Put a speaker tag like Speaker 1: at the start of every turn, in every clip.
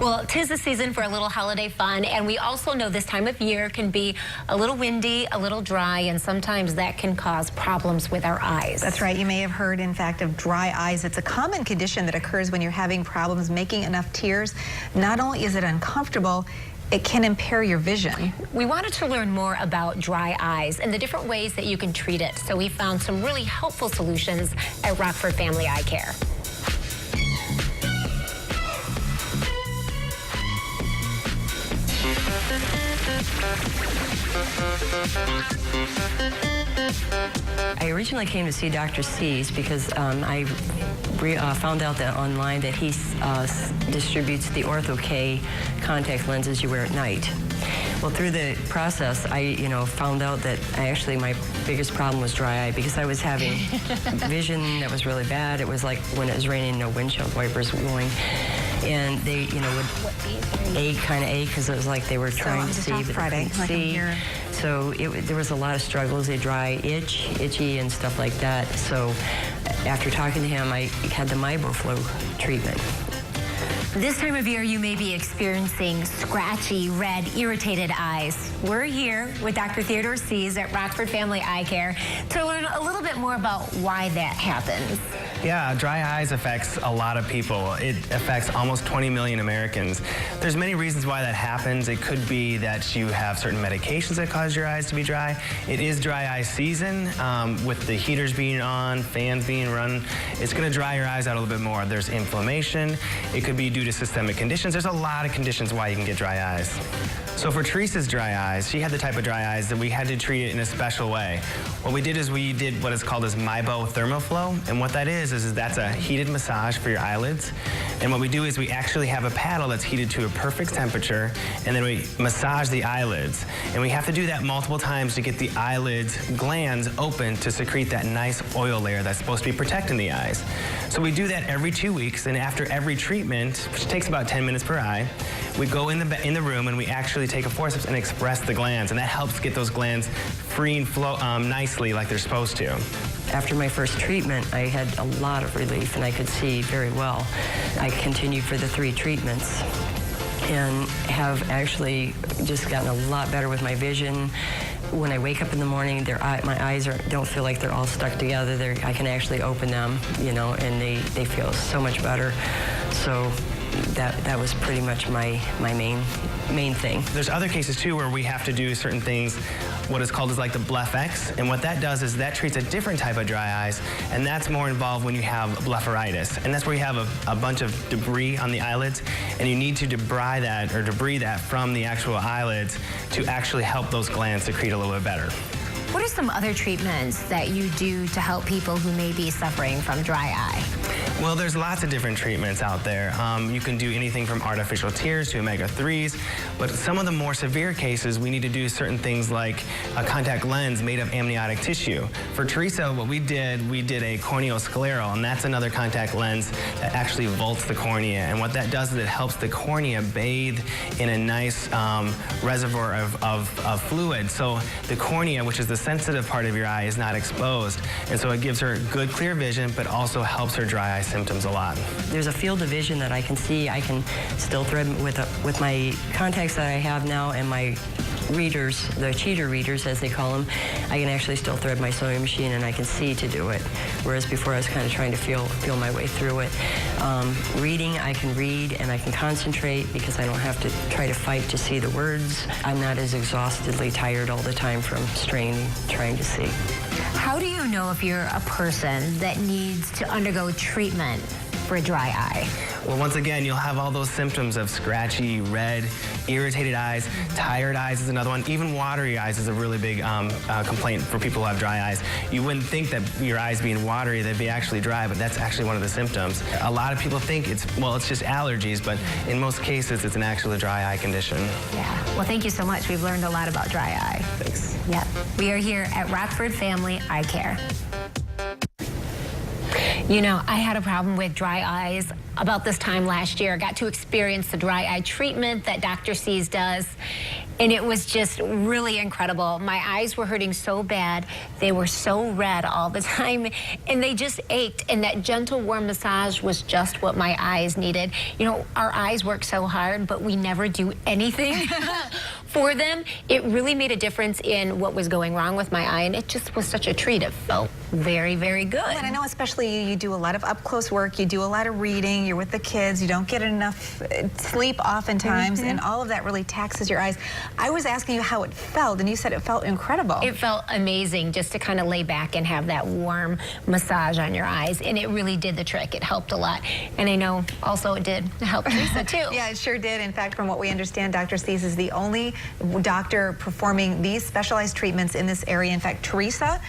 Speaker 1: Well, 'tis the season for a little holiday fun, and we also know this time of year can be a little windy, a little dry, and sometimes that can cause problems with our eyes.
Speaker 2: That's right. You may have heard, in fact, of dry eyes. It's a common condition that occurs when you're having problems making enough tears. Not only is it uncomfortable, it can impair your vision.
Speaker 1: We wanted to learn more about dry eyes and the different ways that you can treat it. So we found some really helpful solutions at Rockford Family Eyecare.
Speaker 3: I originally came to see Dr. C's because I found out that online that he distributes the Ortho-K contact lenses you wear at night. Well, through the process, I found out that my biggest problem was dry eye because I was having vision that was really bad. It was like when it was raining, no windshield wipers going. And they, would kind of ache because it was like they were trying to see, but they couldn't see. So there was a lot of struggles. They dry, itchy, and stuff like that. So after talking to him, I had the Flow treatment.
Speaker 1: This time of year, you may be experiencing scratchy, red, irritated eyes. We're here with Dr. Theodore C's at Rockford Family Eyecare to learn a little bit more about why that happens.
Speaker 4: Yeah, dry eyes affects a lot of people. It affects almost 20 million Americans. There's many reasons why that happens. It could be that you have certain medications that cause your eyes to be dry. It is dry eye season with the heaters being on, fans being run. It's going to dry your eyes out a little bit more. There's inflammation. It could be due to systemic conditions. There's a lot of conditions why you can get dry eyes. So for Teresa's dry eyes, she had the type of dry eyes that we had to treat it in a special way. What we did is we did what is called as Thermoflow, and what that is that's a heated massage for your eyelids. And what we do is we actually have a paddle that's heated to a perfect temperature, and then we massage the eyelids. And we have to do that multiple times to get the eyelids glands open to secrete that nice oil layer that's supposed to be protecting the eyes. So we do that every 2 weeks, and after every treatment, which takes about 10 minutes per eye, we go in the room and we actually take a forceps and express the glands, and that helps get those glands free and flow nicely like they're supposed to.
Speaker 3: After my first treatment, I had a lot of relief and I could see very well. I continued for the 3 treatments and have actually just gotten a lot better with my vision. When I wake up in the morning, my eyes don't feel like they're all stuck together. I can actually open them, and they feel so much better. So that was pretty much my main thing.
Speaker 4: There's other cases too where we have to do certain things, what is called like the blepharitis, and what that does is that treats a different type of dry eyes, and that's more involved when you have blepharitis, and that's where you have a bunch of debris on the eyelids, and you need to debris that from the actual eyelids to actually help those glands secrete a little bit better.
Speaker 1: What are some other treatments that you do to help people who may be suffering from dry eye?
Speaker 4: Well, there's lots of different treatments out there. You can do anything from artificial tears to omega-3s, but some of the more severe cases, we need to do certain things like a contact lens made of amniotic tissue. For Teresa, what we did a corneoscleral, and that's another contact lens that actually vaults the cornea. And what that does is it helps the cornea bathe in a nice reservoir of fluid. So the cornea, which is the sensitive part of your eye, is not exposed. And so it gives her good, clear vision, but also helps her dry eye symptoms a lot.
Speaker 3: There's a field of vision that I can see. I can still thread with my contacts that I have now and my readers, the cheater readers as they call them. I can actually still thread my sewing machine and I can see to do it. Whereas before I was kind of trying to feel my way through it. Reading, I can read and I can concentrate because I don't have to try to fight to see the words. I'm not as exhaustedly tired all the time from straining, trying to see.
Speaker 1: How do you know if you're a person that needs to undergo treatment for a dry eye?
Speaker 4: Well, once again, you'll have all those symptoms of scratchy, red, irritated eyes. Tired eyes is another one. Even watery eyes is a really big complaint for people who have dry eyes. You wouldn't think that your eyes being watery, they'd be actually dry, but that's actually one of the symptoms. A lot of people think it's just allergies, but in most cases, it's an actual dry eye condition.
Speaker 1: Yeah. Well, thank you so much. We've learned a lot about dry eye.
Speaker 4: Thanks.
Speaker 1: Yeah. We are here at Rockford Family Eyecare. I had a problem with dry eyes about this time last year. I got to experience the dry eye treatment that Dr. C's does, and it was just really incredible. My eyes were hurting so bad. They were so red all the time, and they just ached, and that gentle, warm massage was just what my eyes needed. You know, our eyes work so hard, but we never do anything for them. It really made a difference in what was going wrong with my eye, and it just was such a treat. It felt very, very good.
Speaker 2: And I know especially you do a lot of up-close work, you do a lot of reading, you're with the kids, you don't get enough sleep oftentimes, and all of that really taxes your eyes. I was asking you how it felt, and you said it felt incredible.
Speaker 1: It felt amazing just to kind of lay back and have that warm massage on your eyes, and it really did the trick. It helped a lot, and I know also it did help Teresa too.
Speaker 2: Yeah, it sure did. In fact, from what we understand, Dr. C's is the only doctor performing these specialized treatments in this area. In fact, Teresa,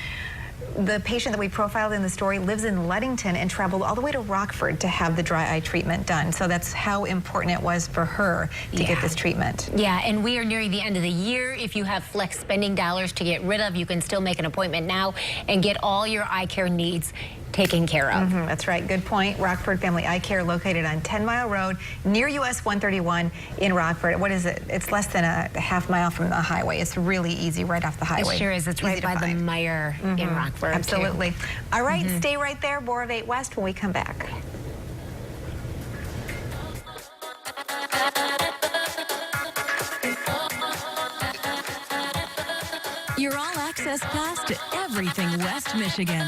Speaker 2: the patient that we profiled in the story, lives in Ludington and traveled all the way to Rockford to have the dry eye treatment done. So that's how important it was for her to get this treatment.
Speaker 1: Yeah, and we are nearing the end of the year. If you have flex spending dollars to get rid of, you can still make an appointment now and get all your eye care needs taken care of.
Speaker 2: That's right. Good point. Rockford Family Eyecare, located on 10 Mile Road near US 131 in Rockford. What is it? It's less than a half mile from the highway. It's really easy right off the highway.
Speaker 1: It sure is. It's right by the Meyer in Rockford.
Speaker 2: Absolutely. Too. All right, stay right there. More of 8 West when we come back.
Speaker 5: Your all-access pass to everything West Michigan.